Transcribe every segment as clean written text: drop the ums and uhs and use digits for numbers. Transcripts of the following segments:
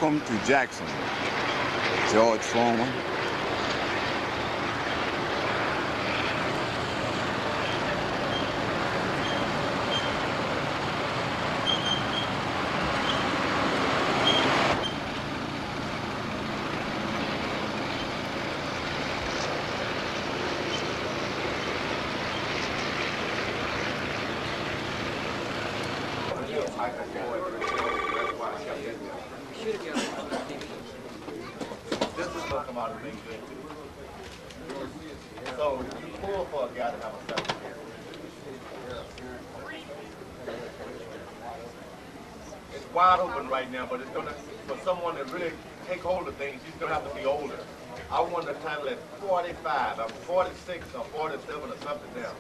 Welcome to Jackson, George Foreman. So you pull for a guy to have a second here. It's wide open right now, but it's gonna, for someone to really take hold of things, he's gonna have to be older. I won the title at 45. I'm 46 or 47 or something now.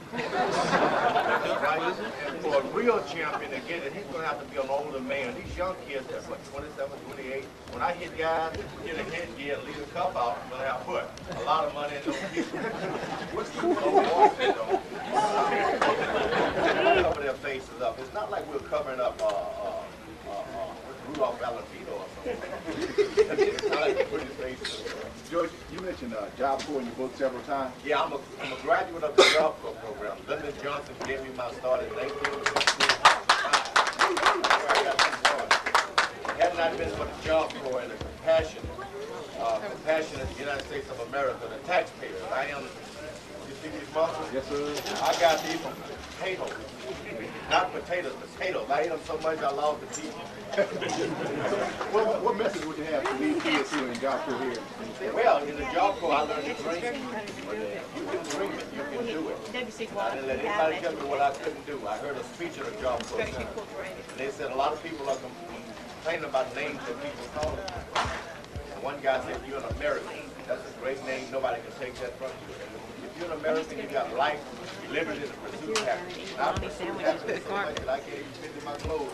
Right? And for a real champion to get it, he's gonna have to be an older man. These young kids, that's what, 27, 28. When I hit guys, get a headgear and leave the cup out, I'm gonna have put a lot of money in those people. What's the cover their faces up. It's not like we're covering up Rudolph Valentino or something. It's not like we put his face. George, you mentioned Job Corps in your book several times. Yeah, I'm a graduate of the Job Corps program. Lyndon Johnson gave me my start in 1965. Had not been for the Job Corps and the compassion of the United States of America, the taxpayers. I am, you see these muscles? Yes, sir. I got these from potatoes. Not potatoes, potatoes. I ate them so much I lost the teeth. What message would you have to these kids here in Job Corps here? Well, in the Job Corps, I learned to dream. You can dream it, you can do it. I didn't let anybody tell me what I couldn't do. I heard a speech at a Job Corps center, and they said a lot of people are complaining about names that people call them. And one guy said, "You're an American. That's a great name. Nobody can take that from you. If you're an American, you got life, liberty, and the pursuit of happiness. And I pursue happiness so much that I can't even fit in my clothes."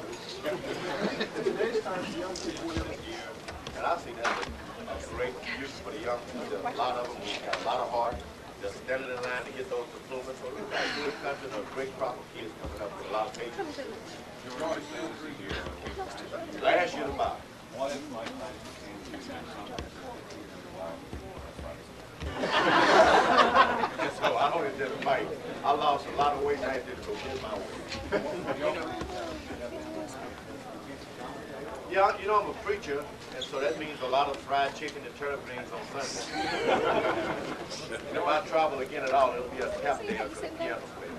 And I see that's a great use for the young people. There's a lot of them who got a lot of heart. They're standing in line to get those diplomas. So we've got a good country and a great crop of kids coming up with a lot of patience. Last year about. So I only did a fight. I lost a lot of weight and I did to go get my weight. Yeah, you know, I'm a preacher, and so that means a lot of fried chicken and turnip greens on Sunday. And if I travel again at all, it'll be a tap dance or a piano player.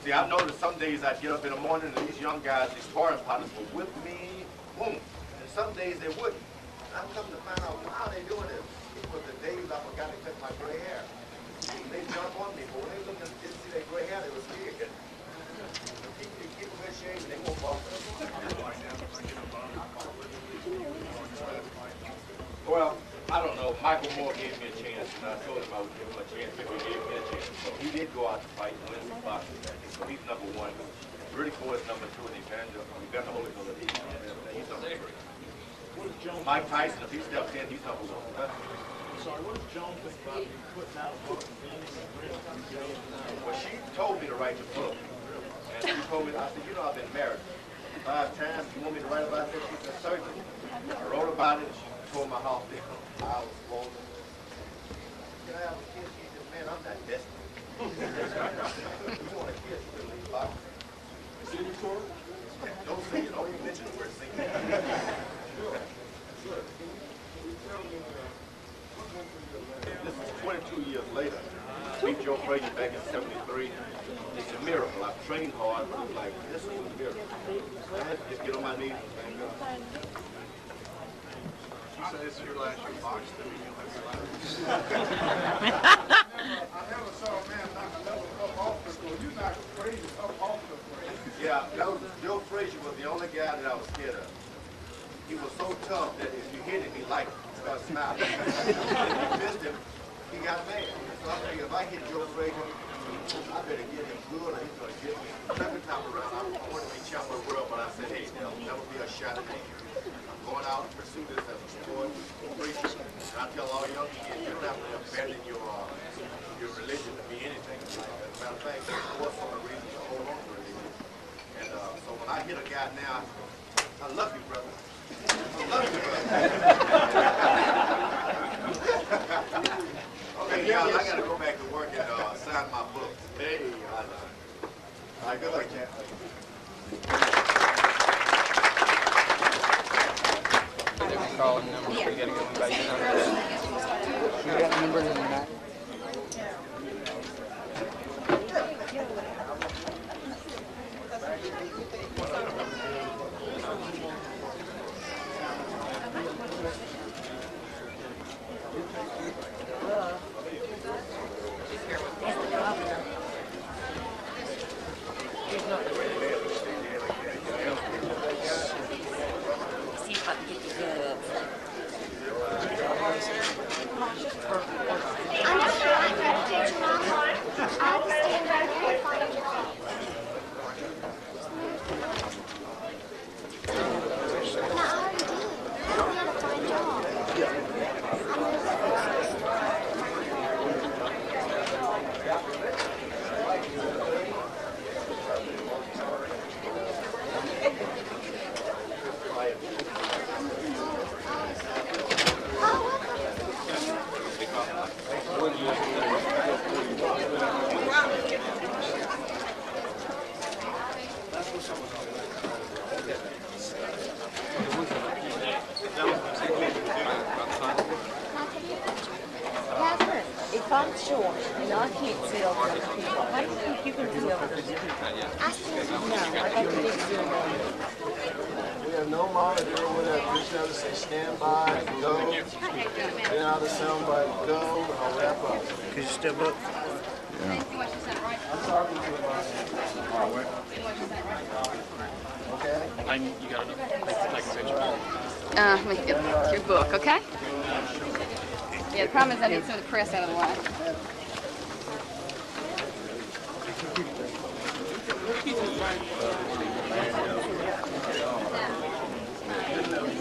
See, I've noticed some days I'd get up in the morning and these young guys, these foreign pilots, would whip me, boom. And some days they wouldn't. And I'm coming to find out why they doing this. It was the days I forgot to cut my gray hair. They jump on me, but when they looked and didn't see that gray hair, they was scared. Keep them in shape and they won't fall. Well, I don't know. Michael Moore gave me a chance, and I told him I would give him a chance if he gave me a chance. So he did go out to fight and win some boxing matches. So he's number one. Rudy Ford is number two in Evangel Holyfield. He's number three. Mike Tyson, if he steps in, he's number one. Sorry, what does Joan think about you putting out a book? Well, she told me to write the book. And she told me, I said, you know, I've been married 5 times. You want me to write about this? She said, certainly. I wrote about it. She tore my house down. I was swollen. Can I have a kid? She said, man, I'm not desperate. You want a kid? She said, leave box. Senior tour? Don't say it. Don't even mention the word singing. This is 22 years later. I beat Joe Frazier back in '73. It's a miracle. I've trained hard, but I'm like, this is a miracle. I had to just get on my knees and thank God. You say this is your last year boxing. I never saw a man knock another up off the floor. You knocked Frazier up off the floor. Yeah, Joe Frazier was the only guy that I was scared of. He was so tough that if you hit him, he liked it. He started smiling. If you missed him, he got mad. So I figured if I hit Joe Frazier, I better get him good or he's going to get me. Second time around, I wanted to be champion of the world, but I said, hey, there'll never be a shot at me. I'm going out and pursue this as a sport, preacher. And I tell all young kids, you don't have to abandon your religion to be anything in life. As a matter of fact, there's more for the reason to hold on to religion. And so when I hit a guy now, I love you, brother. I love you, brother. Okay, y'all, I gotta go back to work and sign my books. Hey, all right, good luck, champ. Calling number. You gotta go by your number. You got the number in the back? See if I can get the goods. I'm not sure I'm ready to teach Mom. I'll just stand right there and find a job. No, I already did. I don't know how to find a job. If I'm short and I can't sit over other people, how do you think you can see over them? I see. No, I got the big zero. We have no monitor. We have just have to say stand by, go. Then out of sound by go, and I'll wrap up. Could you step up? Yeah. I'm talking to you. Okay? You got enough. Like a Let me get your book, okay? Yeah, the problem is I need some of the press out of the way.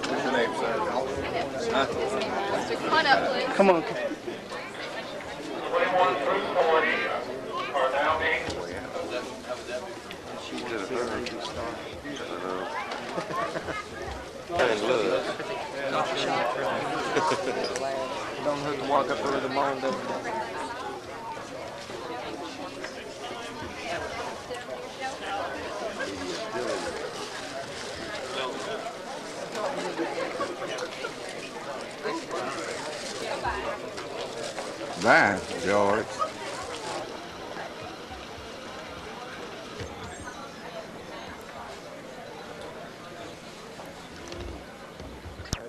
What's your name, sir? Stick your point up, please. Come on. 21 through 40 are now being Don't hurt to walk up there with a moan, does it? Bye, George.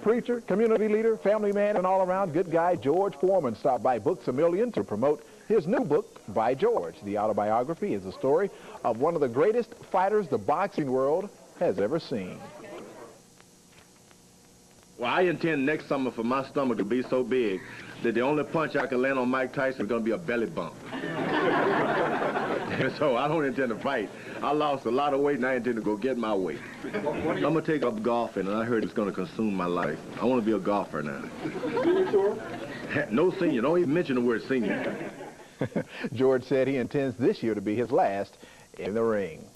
Preacher, community leader, family man, and all-around good guy George Foreman stopped by Books A Million to promote his new book, By George. The autobiography is the story of one of the greatest fighters the boxing world has ever seen. Well, I intend next summer for my stomach to be so big that the only punch I can land on Mike Tyson is going to be a belly bump. So I don't intend to fight. I lost a lot of weight, and I intend to go get my weight. I'm going to take up golfing, and I heard it's going to consume my life. I want to be a golfer now. No senior. Don't even mention the word senior. George said he intends this year to be his last in the ring.